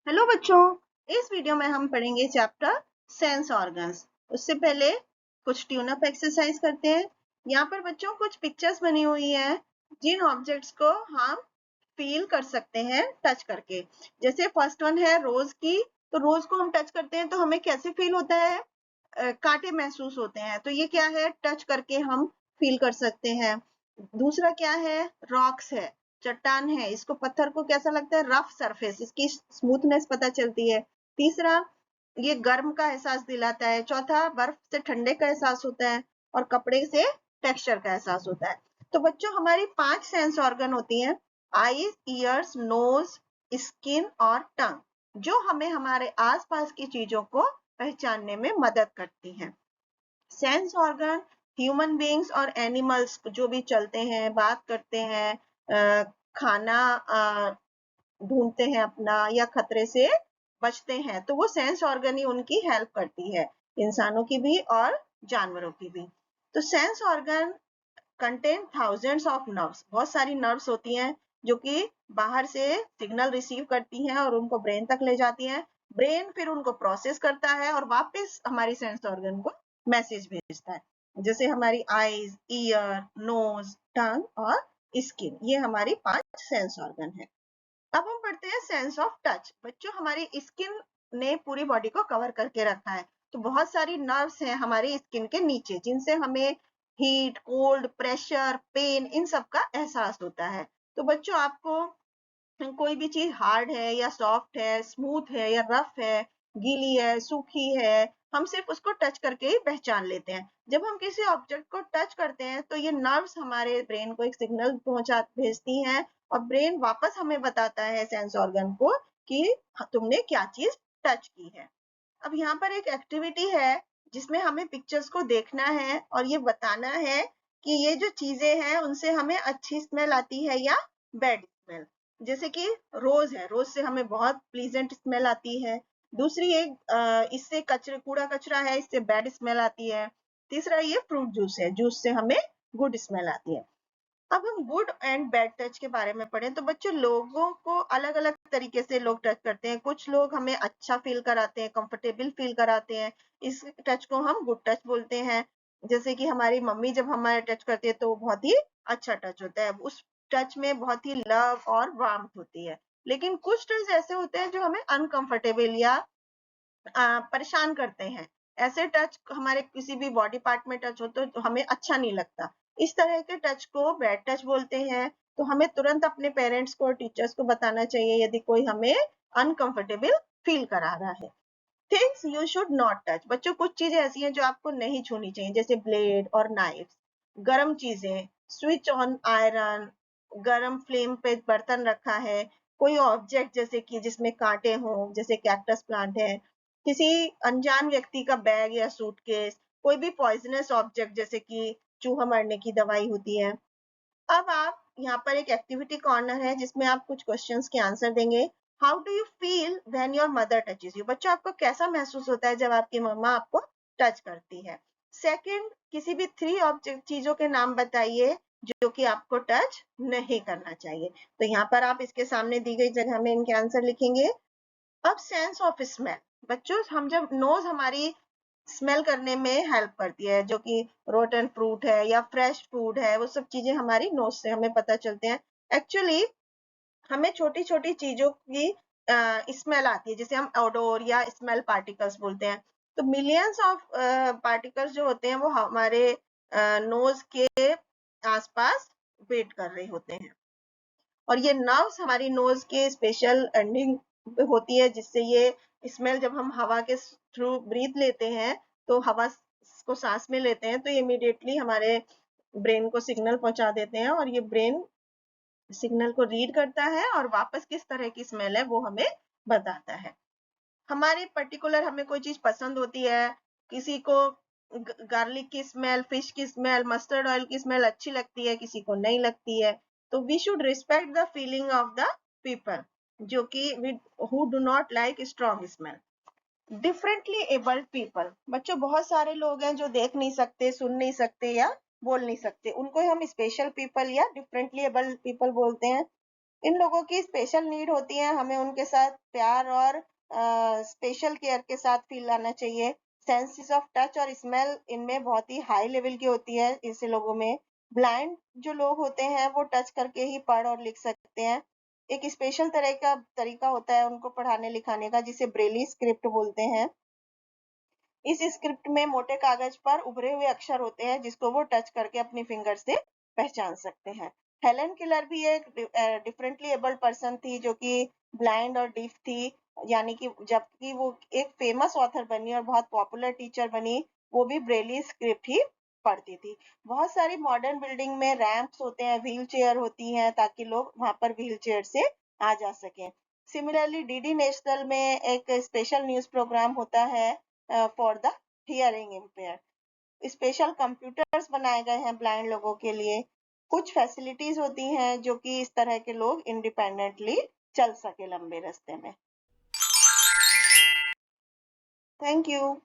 Hello बच्चों, इस video में हम पढ़ेंगे चैप्टर सेंस ऑर्गन्स। उससे पहले कुछ ट्यून अप एक्सरसाइज करते हैं। यहाँ पर बच्चों कुछ पिक्चर्स बनी हुई हैं जिन ऑब्जेक्ट्स को हम फील कर सकते हैं टच करके। जैसे फर्स्ट वन है रोज की, तो रोज को हम टच करते हैं तो हमें कैसे फील होता है? कांटे महसूस होते हैं, तो ये क्या है? टच करके हम फील कर सकते हैं। दूसरा क्या है? रॉक्स है, चट्टान है, इसको पत्थर को कैसा लगता है? रफ सरफेस, इसकी स्मूथनेस पता चलती है। तीसरा, ये गर्म का एहसास दिलाता है। चौथा, बर्फ से ठंडे का एहसास होता है। और कपड़े से टेक्सचर का एहसास होता है। तो बच्चों हमारी 5 सेंस ऑर्गन होती हैं: आईज, ईयर्स, नोज, स्किन और टंग, जो हमें हमारे आसपास की चीजों को पहचानने में मदद करती हैं। सेंस ऑर्गन ह्यूमन बीइंग्स और एनिमल्स जो भी चलते हैं, बात करते हैं, खाना ढूंढते हैं अपना, या खतरे से बचते हैं, तो वो सेंस ऑर्गन ही उनकी हेल्प करती है, इंसानों की भी और जानवरों की भी। तो sense organ contain thousands of nerves, बहुत सारी नर्व्स होती हैं जो कि बाहर से सिग्नल रिसीव करती हैं और उनको ब्रेन तक ले जाती हैं। ब्रेन फिर उनको प्रोसेस करता है और वापस हमारी सेंस ऑर्गन को मैसेज भेजता है। जैसे हमारी आईज, ईयर, नोज, टंग और स्किन, ये हमारी 5 सेंस ऑर्गन है। अब हम पढ़ते हैं सेंस ऑफ टच। बच्चों हमारी स्किन ने पूरी बॉडी को कवर करके रखा है, तो बहुत सारी नर्व्स हैं हमारी स्किन के नीचे जिनसे हमें हीट, कोल्ड, प्रेशर, पेन, इन सब का एहसास होता है। तो बच्चों आपको कोई भी चीज हार्ड है या सॉफ्ट है, स्मूथ है या रफ है, गीली है, सूखी है, हम सिर्फ उसको टच करके ही पहचान लेते हैं। जब हम किसी ऑब्जेक्ट को टच करते हैं तो ये नर्व्स हमारे ब्रेन को एक सिग्नल पहुंचा भेजती हैं और ब्रेन वापस हमें बताता है सेंस ऑर्गन को कि तुमने क्या चीज टच की है। अब यहाँ पर एक एक्टिविटी है जिसमें हमें पिक्चर्स को देखना है और ये बताना है कि ये जो चीजें हैं उनसे हमें अच्छी स्मेल आती है या बैड स्मेल। जैसे कि रोज है, रोज से हमें बहुत प्लीजेंट स्मेल आती है। दूसरी एक इससे कचरे कूड़ा कचरा है, इससे बैड स्मेल आती है। तीसरा ये फ्रूट जूस है, जूस से हमें गुड स्मेल आती है। अब हम गुड एंड बैड टच के बारे में पढ़ें तो बच्चों लोगों को अलग अलग तरीके से लोग टच करते हैं। कुछ लोग हमें अच्छा फील कराते हैं, कंफर्टेबल फील कराते हैं, इस टच को हम गुड टच बोलते हैं। जैसे कि हमारी मम्मी जब हमारे टच करती है तो वो बहुत ही अच्छा टच होता है, उस टच में बहुत ही लव और वार्मथ होती है। लेकिन कुछ टच ऐसे होते हैं जो हमें अनकंफर्टेबल या परेशान करते हैं। ऐसे टच हमारे किसी भी बॉडी पार्ट में टच हो तो हमें अच्छा नहीं लगता। इस तरह के टच को बैड टच बोलते हैं। तो हमें तुरंत अपने पेरेंट्स को और टीचर्स को बताना चाहिए यदि कोई हमें अनकंफर्टेबल फील करा रहा है। Things you should not touch. बच्चों कुछ चीजें ऐसी हैं जो आपको नहीं छूनी चाहिए, जैसे ब्लेड और नाइफ्स, गर्म चीजें, स्विच ऑन आयरन, गरम फ्लेम पे बर्तन रखा है, कोई ऑब्जेक्ट जैसे कि जिसमें कांटे हों, जैसे कैक्टस प्लांट है, किसी अनजान व्यक्ति का बैग या सूटकेस, कोई भी पॉइजनस ऑब्जेक्ट जैसे कि चूहा मरने की दवाई होती है। अब आप यहाँ पर एक एक्टिविटी कॉर्नर है जिसमें आप कुछ क्वेश्चंस के आंसर देंगे। How do you feel when your mother touches you? बच्चों आपको कैसा महसूस होता है जब आपकी मम्मा आपको टच करती है? सेकंड, किसी भी 3 ऑब्जेक्ट चीजों के नाम बताइए जो कि आपको टच नहीं करना चाहिए। तो यहाँ पर आप इसके सामने दी गई जगह में इनके आंसर लिखेंगे। अब सेंस ऑफ स्मेल। बच्चों हम जब नोज हमारी स्मेल करने में हेल्प करती है, जो कि रोटन फ्रूट है या फ्रेश फूड है, वो सब चीजें हमारी नोज से हमें पता चलते हैं। एक्चुअली हमें छोटी छोटी चीजों की स्मेल आती है, जिसे हम ओडोर या स्मेल पार्टिकल्स बोलते हैं। तो मिलियंस ऑफ पार्टिकल्स जो होते हैं वो हमारे नोज के आसपास वेट कर रहे होते हैं, और ये नर्व्स हमारी नोज के स्पेशल एंडिंग होती है, जिससे ये स्मेल जब हम हवा के थ्रू ब्रीथ लेते हैं, तो हवा को सांस में लेते हैं, तो ये इमिडिएटली हमारे ब्रेन को सिग्नल पहुंचा देते हैं और ये ब्रेन सिग्नल को रीड करता है और वापस किस तरह की स्मेल है वो हमें बताता है। हमारे पर्टिकुलर हमें कोई चीज पसंद होती है, किसी को गार्लिक की स्मेल, फिश की स्मेल, मस्टर्ड ऑयल की स्मेल अच्छी लगती है, किसी को नहीं लगती है। तो we should respect the feeling of the people जो कि who do not like strong smell. Differently abled people. बच्चों बहुत सारे लोग हैं जो देख नहीं सकते, सुन नहीं सकते या बोल नहीं सकते, उनको हम स्पेशल पीपल या डिफरेंटली एबल्ड पीपल बोलते हैं। इन लोगों की स्पेशल नीड होती है, हमें उनके साथ प्यार और स्पेशल केयर के साथ फील आना चाहिए। सेंसेस ऑफ टच और स्मेल इनमें बहुत ही हाई लेवल की होती है ऐसे लोगों में। ब्लाइंड जो लोग होते हैं वो टच करके ही पढ़ और लिख सकते हैं। एक स्पेशल तरह का तरीका होता है उनको पढ़ाने लिखाने का, जिसे ब्रेली स्क्रिप्ट बोलते हैं। इस स्क्रिप्ट में मोटे कागज पर उभरे हुए अक्षर होते हैं जिसको वो टच करके अपनी फिंगर से पहचान सकते हैं। हेलन किलर भी एक डिफरेंटली एबल्ड पर्सन थी जो कि ब्लाइंड और डीफ थी, यानी कि जबकि वो एक फेमस ऑथर बनी और बहुत पॉपुलर टीचर बनी, वो भी ब्रेली स्क्रिप्ट ही पढ़ती थी। बहुत सारी मॉडर्न बिल्डिंग में रैंप्स होते हैं, व्हील चेयर होती हैं ताकि लोग वहां पर व्हील चेयर से आ जा सकें। सिमिलरली डीडी नेशनल में एक स्पेशल न्यूज प्रोग्राम होता है for the hearing empire. Special computers बनाए गए हैं ब्लाइंड लोगों के लिए। कुछ फैसिलिटीज होती हैं जो कि इस तरह के लोग इंडिपेंडेंटली चल सके लंबे रास्ते में। Thank you.